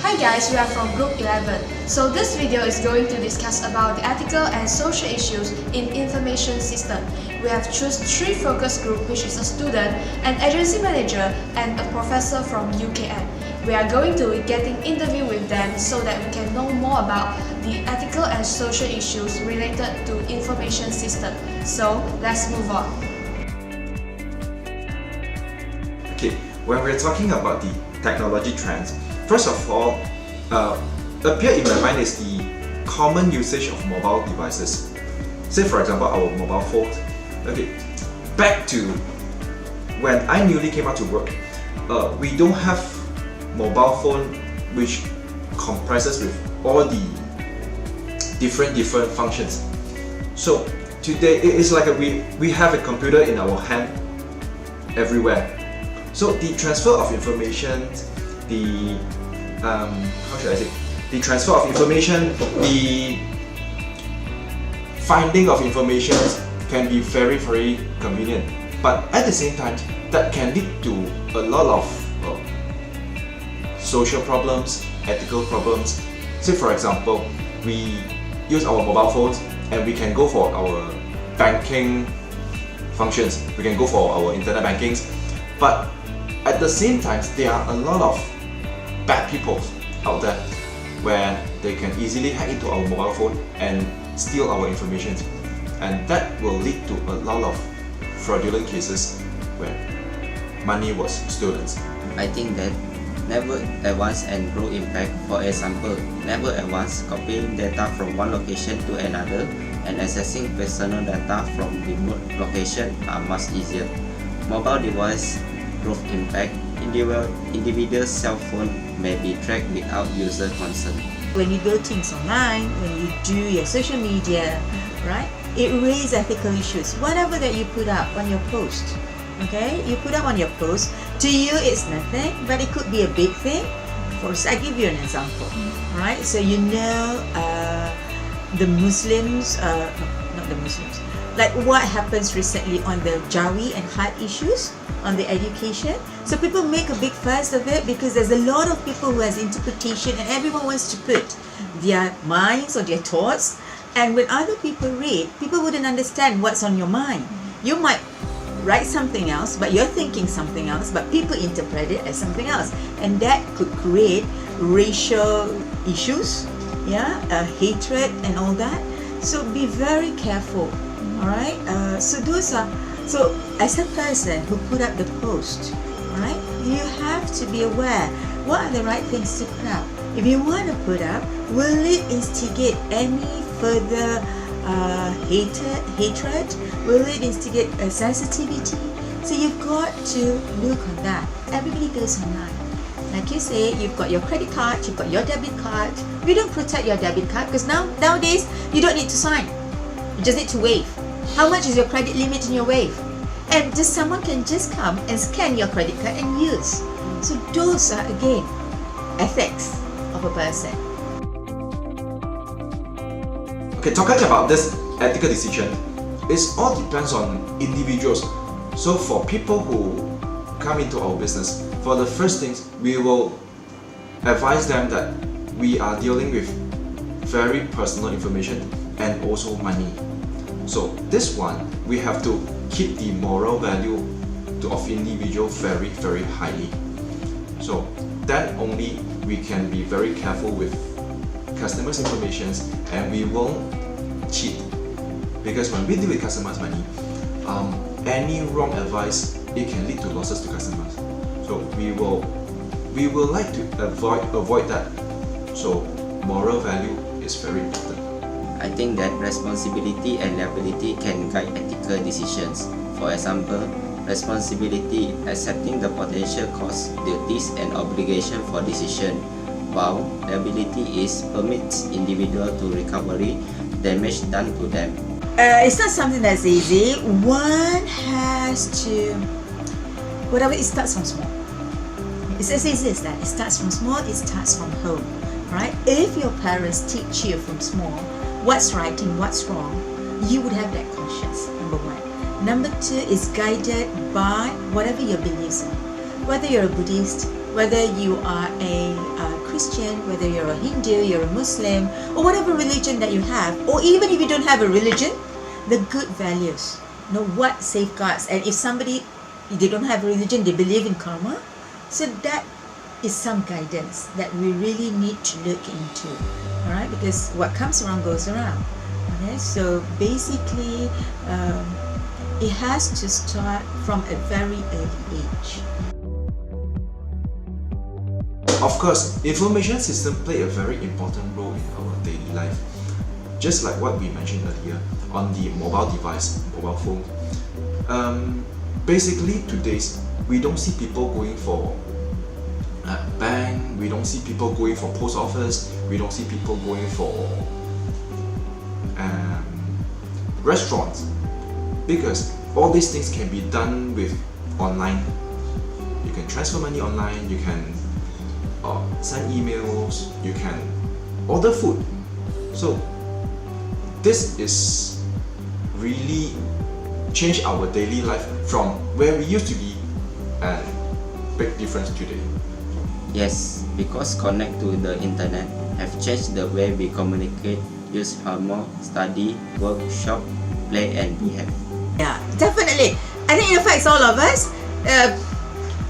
Hi guys, we are from Group 11. So this video is going to discuss about the ethical and social issues in information system. We have chosen 3 focus group, which is a student, an agency manager, and a professor from UKM. We are going to be getting interview with them so that we can know more about the ethical and social issues related to information system. So let's move on. Okay, when we're talking about the technology trends, first of all, appear in my mind is the common usage of mobile devices. Say for example, our mobile phone. Okay, back to when I newly came out to work, we don't have mobile phone which comprises with all the different functions. So today it is like we have a computer in our hand everywhere. So the transfer of information, the transfer of information, the finding of information can be very convenient. But at the same time, that can lead to a lot of social problems, ethical problems. Say for example, we use our mobile phones and we can go for our banking functions. We can go for our internet bankings. But at the same time, there are a lot of bad people out there where they can easily hack into our mobile phone and steal our information, and that will lead to a lot of fraudulent cases where money was stolen. I think that never advance and grow impact. For example, never advance copying data from one location to another and accessing personal data from remote location are much easier. Mobile device growth impact. Individual cell phone may be tracked without user consent. When you do things online, when you do your social media, right, it raises ethical issues. Whatever that you put up on your post, okay, you put up on your post, to you it's nothing, but it could be a big thing. I give you an example, right? So you know the Muslims, not the Muslims, like what happens recently on the Jawi and Had issues on the education. So people make a big fuss of it because there's a lot of people who has interpretation and everyone wants to put their minds or their thoughts, and when other people read, people wouldn't understand what's on your mind. You might write something else but you're thinking something else, but people interpret it as something else, and that could create racial issues, hatred and all that. So be very careful. Alright, so as a person who put up the post, alright, you have to be aware what are the right things to put up. If you want to put up, will it instigate any further hatred? Will it instigate sensitivity? So you've got to look on that. Everybody goes online. Like you say, you've got your credit card, you've got your debit card. You don't protect your debit card because nowadays you don't need to sign. You just need to wave. How much is your credit limit in your wave? And just someone can just come and scan your credit card and use. So those are again ethics of a person. Okay, talking about this ethical decision, it all depends on individuals. So for people who come into our business, for the first things, we will advise them that we are dealing with very personal information and also money. So this one, we have to keep the moral value of individual very highly. So then only we can be very careful with customers' information and we won't cheat. Because when we deal with customers' money, any wrong advice, it can lead to losses to customers. So we will like to avoid that. So moral value is very important. I think that responsibility and liability can guide ethical decisions. For example, responsibility accepting the potential costs, duties and obligation for decision, while liability is permits individual to recovery damage done to them. It's not something that's easy. One has to, whatever, it starts from small. It's as easy as that. It starts from small, it starts from home, right? If your parents teach you from small what's right and what's wrong, you would have that conscience, number one. Number two is guided by whatever your beliefs are. Whether you're a Buddhist, whether you are a Christian, whether you're a Hindu, you're a Muslim, or whatever religion that you have, or even if you don't have a religion, the good values. What safeguards. And if somebody, they don't have a religion, they believe in karma, so that is some guidance that we really need to look into, all right? Because what comes around goes around. Okay, so basically, it has to start from a very early age. Of course, information system play a very important role in our daily life. Just like what we mentioned earlier on the mobile device, mobile phone. Basically, today's we don't see people going for bank, we don't see people going for post office, we don't see people going for restaurants, because all these things can be done with online. You can transfer money online, you can send emails, you can order food. So this is really change our daily life from where we used to be, and big difference today. Yes, because connect to the internet have changed the way we communicate, use homework, study, work, shop, play and behave. Yeah, definitely. I think it affects all of us.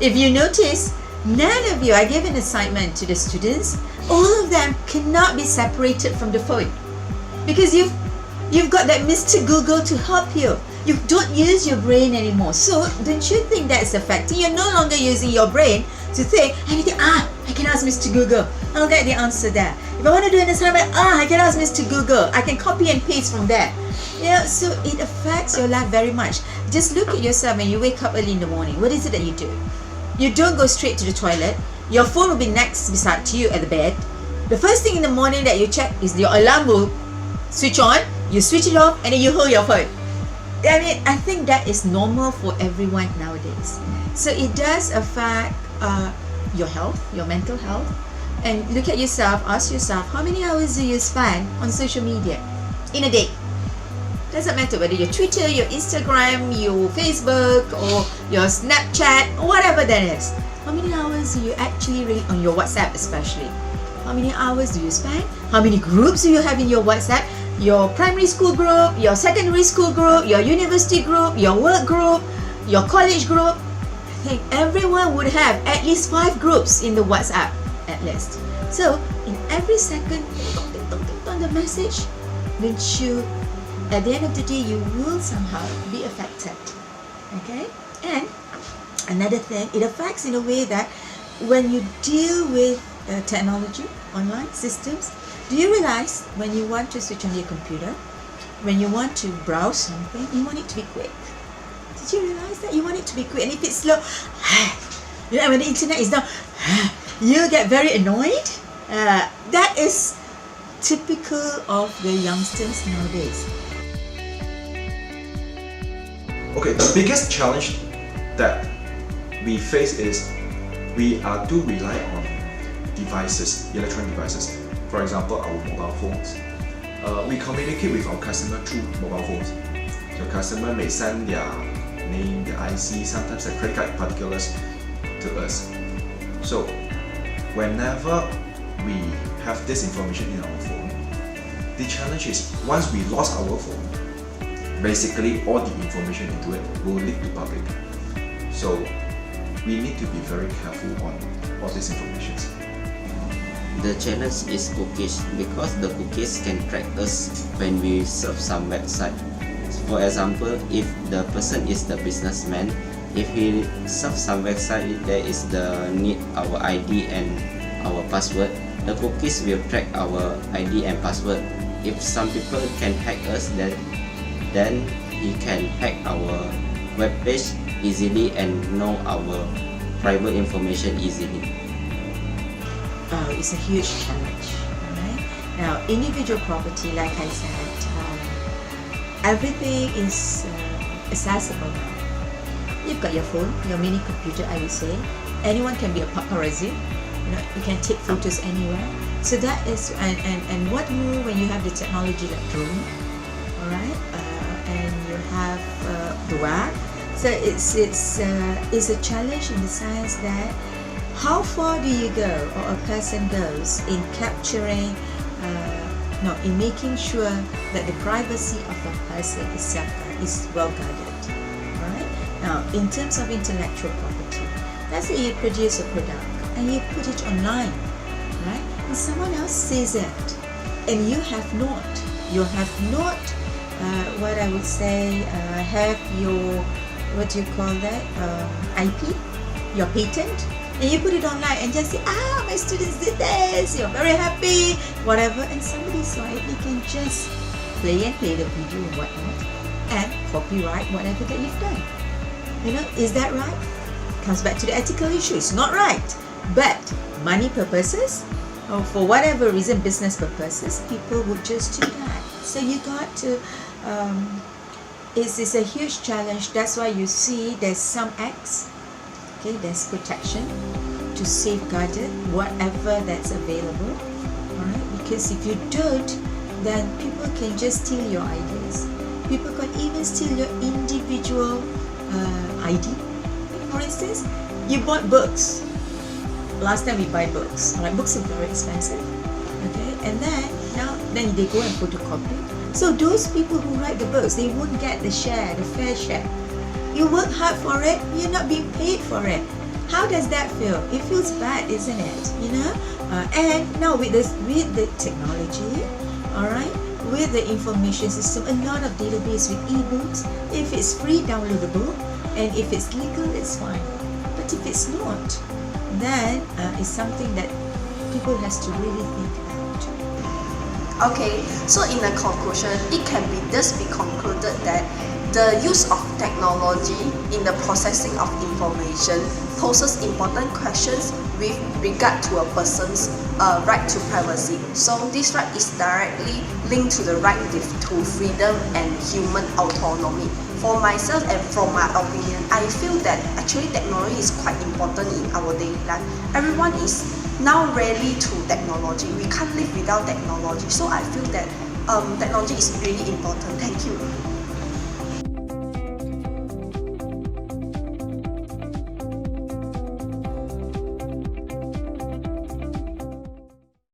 If you notice, none of you, I gave an assignment to the students, all of them cannot be separated from the phone. Because you've got that Mr. Google to help you. You don't use your brain anymore. So don't you think that's affecting? You're no longer using your brain to think, I can ask Mr. Google. I'll get the answer there. If I want to do an assignment, I can ask Mr. Google. I can copy and paste from there. Yeah, so it affects your life very much. Just look at yourself when you wake up early in the morning. What is it that you do? You don't go straight to the toilet. Your phone will be next beside you at the bed. The first thing in the morning that you check is your alarm will switch on. You switch it off and then you hold your phone. I mean, I think that is normal for everyone nowadays. So it does affect your health, your mental health. And look at yourself, ask yourself, how many hours do you spend on social media in a day? Doesn't matter whether your Twitter, your Instagram, your Facebook, or your Snapchat, or whatever that is. How many hours do you actually read on your WhatsApp especially? How many hours do you spend? How many groups do you have in your WhatsApp? Your primary school group, your secondary school group, your university group, your work group, your college group. I think everyone would have at least 5 groups in the WhatsApp at least. So in every second, on the message, at the end of the day, you will somehow be affected. Okay? And another thing, it affects in a way that when you deal with technology, online systems, do you realize when you want to switch on your computer, when you want to browse something, you want it to be quick? Did you realize that? You want it to be quick, and if it's slow, when the internet is down, you get very annoyed. That is typical of the youngsters nowadays. Okay, the biggest challenge that we face is we are too reliant on devices, electronic devices. For example, our mobile phones. We communicate with our customer through mobile phones. The customer may send their name, their IC, sometimes their credit card particulars to us. So, whenever we have this information in our phone, the challenge is once we lost our phone, basically all the information into it will leak to public. So, we need to be very careful on all these information. The challenge is cookies, because the cookies can track us when we surf some website. For example, if the person is the businessman, if he surf some website that is the need our ID and our password, the cookies will track our ID and password. If some people can hack us, then he can hack our web page easily and know our private information easily. It's a huge challenge. Right? Now, individual property, like I said, everything is accessible now. You've got your phone, your mini computer, I would say. Anyone can be a paparazzi. You can take photos anywhere. So that is, and what more when you have the technology like drone, all right, and you have the web. So it's a challenge in the sense that How far do you go, or a person goes, in capturing, in making sure that the privacy of a person is well guarded, right? Now, in terms of intellectual property, let's say you produce a product and you put it online, right? And someone else sees it, and you have not, what I would say, have your, what do you call that, IP, your patent, and you put it online and just say, my students did this, you're very happy, whatever, and somebody saw it, they can just play the video and whatnot, and copyright whatever that you've done. Is that right? Comes back to the ethical issue. It's not right. But money purposes, or for whatever reason, business purposes, people would just do that. So you got to, it's a huge challenge. That's why you see there's some acts, okay, there's protection to safeguard it, whatever that's available, alright? Because if you don't, then people can just steal your ideas. People can even steal your individual ID. For instance, you bought books. Last time we buy books. Alright, books are very expensive. Okay, and then they go and photocopy. So those people who write the books, they won't get the fair share. You work hard for it, you're not being paid for it. How does that feel? It feels bad, isn't it? And now with the technology, alright, with the information system, a lot of database with ebooks. If it's free, downloadable, and if it's legal, it's fine. But if it's not, then it's something that people has to really think about. Okay, so in a conclusion, it can be concluded that the use of technology in the processing of information poses important questions with regard to a person's right to privacy. So this right is directly linked to the right to freedom and human autonomy. For myself and from my opinion, I feel that actually technology is quite important in our daily life. Everyone is now ready to technology. We can't live without technology. So I feel that technology is really important. Thank you.